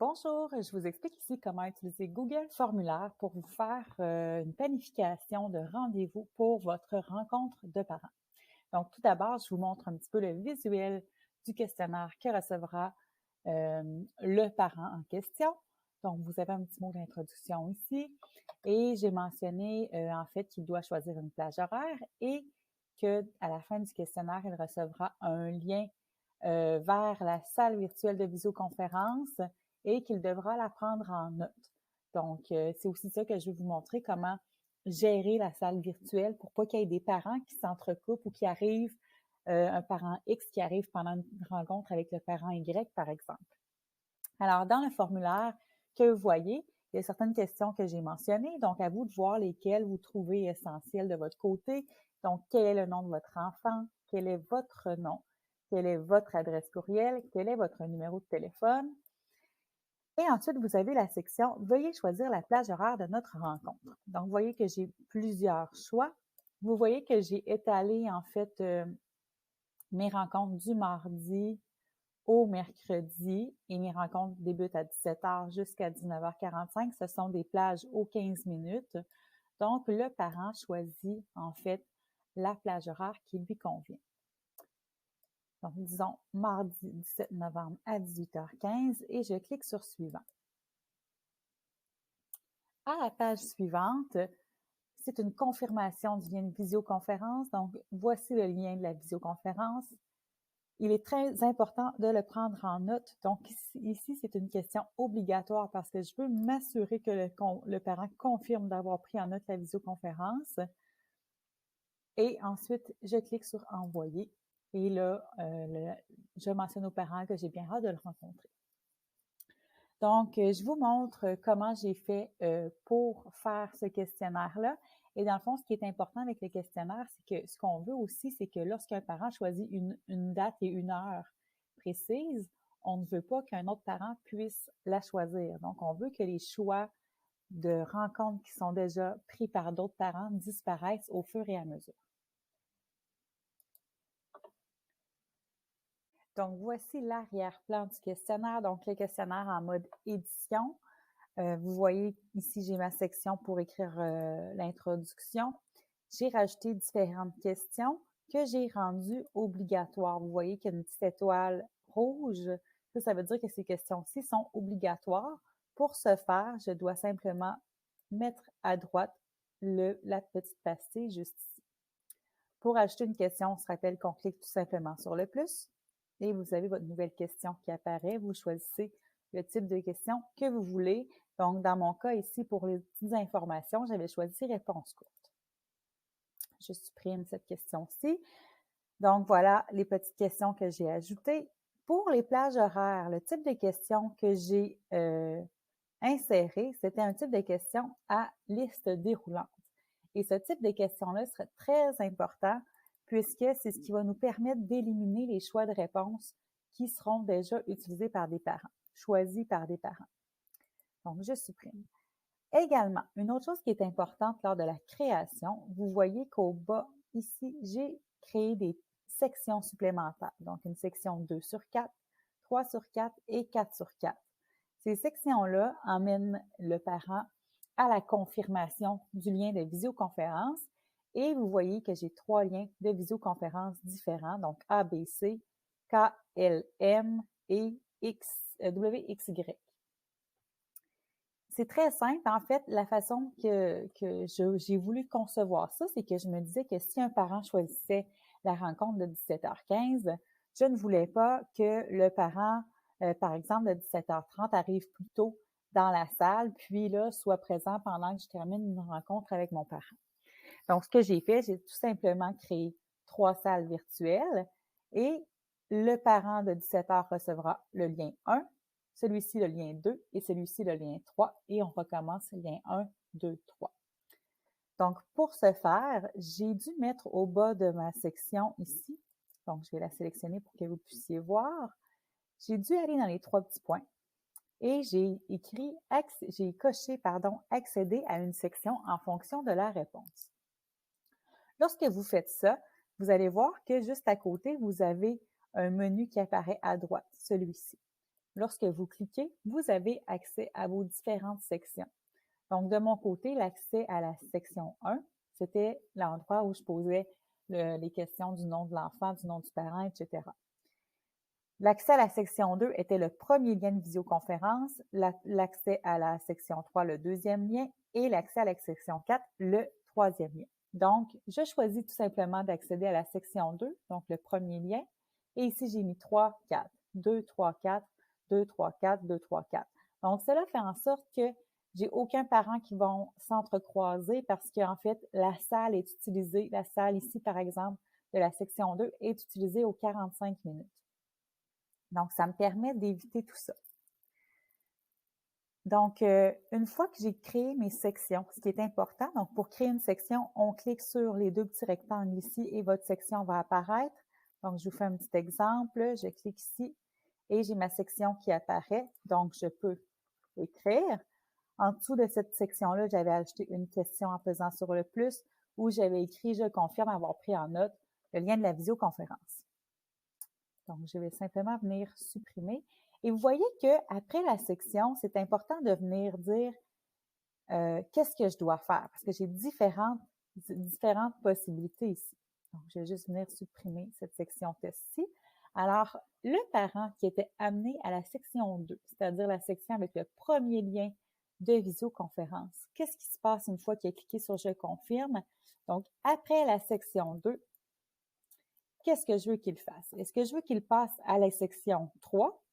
Bonjour, je vous explique ici comment utiliser Google Formulaire pour vous faire une planification de rendez-vous pour votre rencontre de parents. Donc, tout d'abord, je vous montre un petit peu le visuel du questionnaire que recevra le parent en question. Donc, vous avez un petit mot d'introduction ici et j'ai mentionné en fait qu'il doit choisir une plage horaire et qu'à la fin du questionnaire, il recevra un lien vers la salle virtuelle de visioconférence et qu'il devra la prendre en note. Donc, c'est aussi ça que je vais vous montrer, comment gérer la salle virtuelle pour pas qu'il y ait des parents qui s'entrecoupent ou qui arrivent, un parent X qui arrive pendant une rencontre avec le parent Y, par exemple. Alors, dans le formulaire que vous voyez, il y a certaines questions que j'ai mentionnées, donc à vous de voir lesquelles vous trouvez essentielles de votre côté. Donc, quel est le nom de votre enfant? Quel est votre nom? Quelle est votre adresse courriel? Quel est votre numéro de téléphone? Et ensuite, vous avez la section « Veuillez choisir la plage horaire de notre rencontre ». Donc, vous voyez que j'ai plusieurs choix. Vous voyez que j'ai étalé, en fait, mes rencontres du mardi au mercredi et mes rencontres débutent à 17h jusqu'à 19h45. Ce sont des plages aux 15 minutes. Donc, le parent choisit, en fait, la plage horaire qui lui convient. Donc, disons mardi 17 novembre à 18h15 et je clique sur « Suivant ». À la page suivante, c'est une confirmation du lien de visioconférence. Donc, voici le lien de la visioconférence. Il est très important de le prendre en note. Donc, ici, c'est une question obligatoire parce que je veux m'assurer que le parent confirme d'avoir pris en note la visioconférence. Et ensuite, je clique sur « Envoyer ». Et là, je mentionne aux parents que j'ai bien hâte de le rencontrer. Donc, je vous montre comment j'ai fait pour faire ce questionnaire-là. Et dans le fond, ce qui est important avec le questionnaire, c'est que ce qu'on veut aussi, c'est que lorsqu'un parent choisit une date et une heure précise, on ne veut pas qu'un autre parent puisse la choisir. Donc, on veut que les choix de rencontres qui sont déjà pris par d'autres parents disparaissent au fur et à mesure. Donc, voici l'arrière-plan du questionnaire. Donc, le questionnaire en mode édition. Vous voyez ici, j'ai ma section pour écrire l'introduction. J'ai rajouté différentes questions que j'ai rendues obligatoires. Vous voyez qu'il y a une petite étoile rouge. Ça veut dire que ces questions-ci sont obligatoires. Pour ce faire, je dois simplement mettre à droite la petite pastille juste ici. Pour ajouter une question, on se rappelle qu'on clique tout simplement sur le plus et vous avez votre nouvelle question qui apparaît. Vous choisissez le type de question que vous voulez. Donc, dans mon cas ici, pour les petites informations, j'avais choisi réponse courte. Je supprime cette question-ci. Donc, voilà les petites questions que j'ai ajoutées. Pour les plages horaires, le type de question que j'ai inséré, c'était un type de question à liste déroulante. Et ce type de question-là serait très important puisque c'est ce qui va nous permettre d'éliminer les choix de réponse qui seront déjà utilisés par des parents, choisis par des parents. Donc, je supprime. Également, une autre chose qui est importante lors de la création, vous voyez qu'au bas, ici, j'ai créé des sections supplémentaires. Donc, une section 2 sur 4, 3 sur 4 et 4 sur 4. Ces sections-là emmènent le parent à la confirmation du lien de visioconférence et vous voyez que j'ai 3 liens de visioconférence différents, donc A, B, C, K, L, M et W, X, Y. C'est très simple. En fait, la façon que j'ai voulu concevoir ça, c'est que je me disais que si un parent choisissait la rencontre de 17h15, je ne voulais pas que le parent, par exemple, de 17h30 arrive plus tôt dans la salle, puis là, soit présent pendant que je termine une rencontre avec mon parent. Donc, ce que j'ai fait, j'ai tout simplement créé 3 salles virtuelles et le parent de 17h recevra le lien 1, celui-ci le lien 2 et celui-ci le lien 3 et on recommence le lien 1, 2, 3. Donc, pour ce faire, j'ai dû mettre au bas de ma section ici, donc je vais la sélectionner pour que vous puissiez voir, j'ai dû aller dans les 3 petits points et j'ai coché, accéder à une section en fonction de la réponse. Lorsque vous faites ça, vous allez voir que juste à côté, vous avez un menu qui apparaît à droite, celui-ci. lorsque vous cliquez, vous avez accès à vos différentes sections. Donc, de mon côté, l'accès à la section 1, c'était l'endroit où je posais les questions du nom de l'enfant, du nom du parent, etc. L'accès à la section 2 était le premier lien de visioconférence, l'accès à la section 3, le deuxième lien, et l'accès à la section 4, le troisième lien. Donc, je choisis tout simplement d'accéder à la section 2, donc le premier lien, et ici, j'ai mis 3, 4, 2, 3, 4, 2, 3, 4, 2, 3, 4. Donc, cela fait en sorte que j'ai aucun parent qui vont s'entrecroiser parce qu'en fait, la salle est utilisée, la salle ici, par exemple, de la section 2 est utilisée aux 45 minutes. Donc, ça me permet d'éviter tout ça. Donc, une fois que j'ai créé mes sections, ce qui est important, donc pour créer une section, on clique sur les deux petits rectangles ici et votre section va apparaître. Donc, je vous fais un petit exemple. Je clique ici et j'ai ma section qui apparaît. Donc, je peux écrire. En dessous de cette section-là, j'avais ajouté une question en pesant sur le plus où j'avais écrit « Je confirme avoir pris en note le lien de la visioconférence ». Donc, je vais simplement venir supprimer. Et vous voyez qu'après la section, c'est important de venir dire qu'est-ce que je dois faire parce que j'ai différentes possibilités ici. Donc, je vais juste venir supprimer cette section test-ci. Alors, le parent qui était amené à la section 2, c'est-à-dire la section avec le premier lien de visioconférence, qu'est-ce qui se passe une fois qu'il a cliqué sur « Je confirme ». Donc, après la section 2, qu'est-ce que je veux qu'il fasse? Est-ce que je veux qu'il passe à la section 3?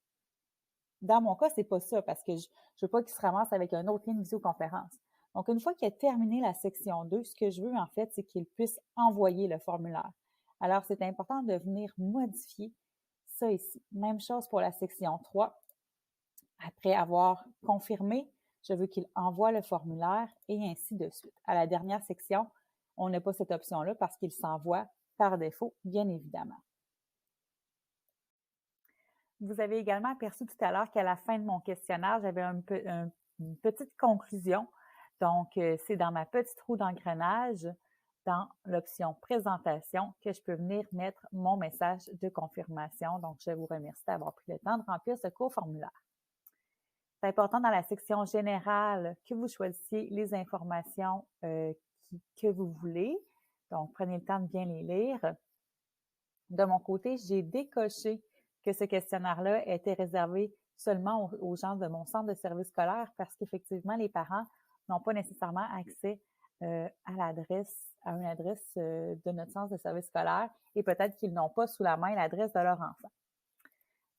Dans mon cas, c'est pas ça parce que je ne veux pas qu'il se ramasse avec un autre lien de visioconférence. Donc, une fois qu'il a terminé la section 2, ce que je veux en fait, c'est qu'il puisse envoyer le formulaire. Alors, c'est important de venir modifier ça ici. Même chose pour la section 3. Après avoir confirmé, je veux qu'il envoie le formulaire et ainsi de suite. À la dernière section, on n'a pas cette option-là parce qu'il s'envoie par défaut, bien évidemment. Vous avez également aperçu tout à l'heure qu'à la fin de mon questionnaire, j'avais une petite conclusion. Donc, c'est dans ma petite roue d'engrenage, dans l'option « Présentation », que je peux venir mettre mon message de confirmation. Donc, je vous remercie d'avoir pris le temps de remplir ce court formulaire. C'est important dans la section générale que vous choisissiez les informations que vous voulez. Donc, prenez le temps de bien les lire. De mon côté, j'ai décoché que ce questionnaire-là était réservé seulement aux gens de mon centre de service scolaire parce qu'effectivement, les parents n'ont pas nécessairement accès à une adresse de notre centre de service scolaire et peut-être qu'ils n'ont pas sous la main l'adresse de leur enfant.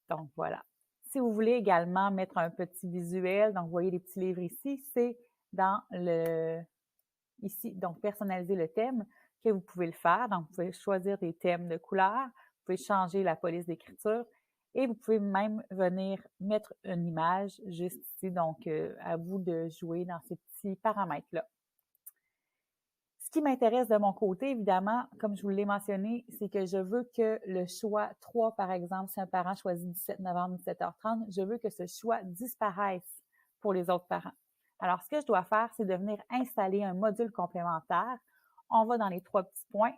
Donc, voilà. Si vous voulez également mettre un petit visuel, donc vous voyez les petits livres ici, c'est dans ici, donc personnaliser le thème que vous pouvez le faire. Donc, vous pouvez choisir des thèmes de couleurs, vous pouvez changer la police d'écriture et vous pouvez même venir mettre une image juste ici. Donc, à vous de jouer dans ces petits paramètres-là. Ce qui m'intéresse de mon côté, évidemment, comme je vous l'ai mentionné, c'est que je veux que le choix 3, par exemple, si un parent choisit 17 novembre, 17h30, je veux que ce choix disparaisse pour les autres parents. Alors, ce que je dois faire, c'est de venir installer un module complémentaire. On va dans les 3 petits points,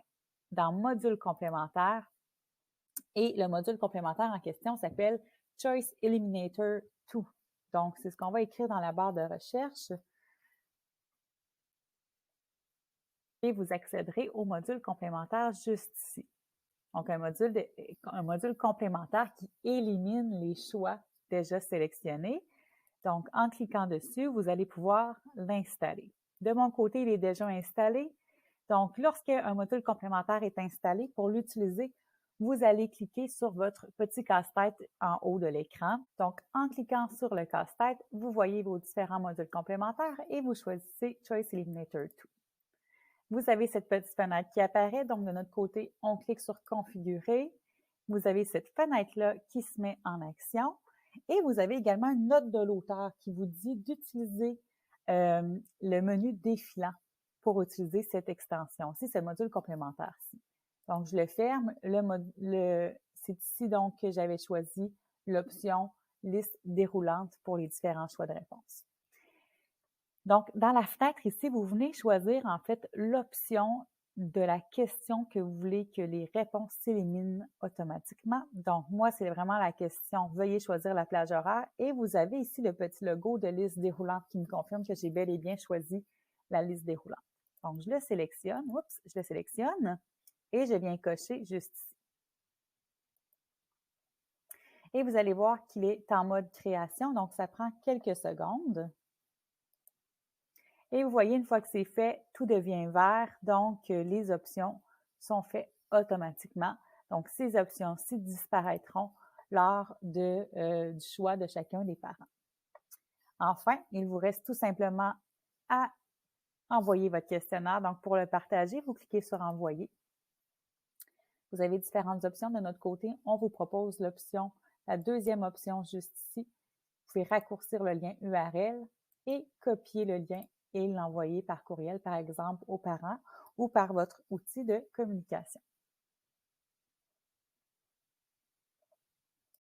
dans module complémentaire, et le module complémentaire en question s'appelle Choice Eliminator 2. Donc, c'est ce qu'on va écrire dans la barre de recherche. Et vous accéderez au module complémentaire juste ici. Donc, un module complémentaire qui élimine les choix déjà sélectionnés. Donc, en cliquant dessus, vous allez pouvoir l'installer. De mon côté, il est déjà installé. Donc, lorsqu'un module complémentaire est installé, pour l'utiliser, vous allez cliquer sur votre petit casse-tête en haut de l'écran. Donc, en cliquant sur le casse-tête, vous voyez vos différents modules complémentaires et vous choisissez Choice Eliminator 2. Vous avez cette petite fenêtre qui apparaît. Donc, de notre côté, on clique sur « Configurer ». Vous avez cette fenêtre-là qui se met en action. Et vous avez également une note de l'auteur qui vous dit d'utiliser le menu défilant pour utiliser cette extension-ci, ce module complémentaire-ci. Donc, je le ferme. C'est ici donc que j'avais choisi l'option « Liste déroulante » pour les différents choix de réponse. Donc, dans la fenêtre ici, vous venez choisir en fait l'option de la question que vous voulez que les réponses s'éliminent automatiquement. Donc, moi, c'est vraiment la question « Veuillez choisir la plage horaire » et vous avez ici le petit logo de liste déroulante qui me confirme que j'ai bel et bien choisi la liste déroulante. Donc, je le sélectionne, je le sélectionne et je viens cocher juste ici. Et vous allez voir qu'il est en mode création, donc ça prend quelques secondes. Et vous voyez, une fois que c'est fait, tout devient vert, donc les options sont faites automatiquement. Donc, ces options-ci disparaîtront lors du choix de chacun des parents. Enfin, il vous reste tout simplement à envoyer votre questionnaire. Donc, pour le partager, vous cliquez sur « Envoyer ». Vous avez différentes options de notre côté. On vous propose la deuxième option juste ici. Vous pouvez raccourcir le lien URL et copier le lien et l'envoyer par courriel, par exemple, aux parents ou par votre outil de communication.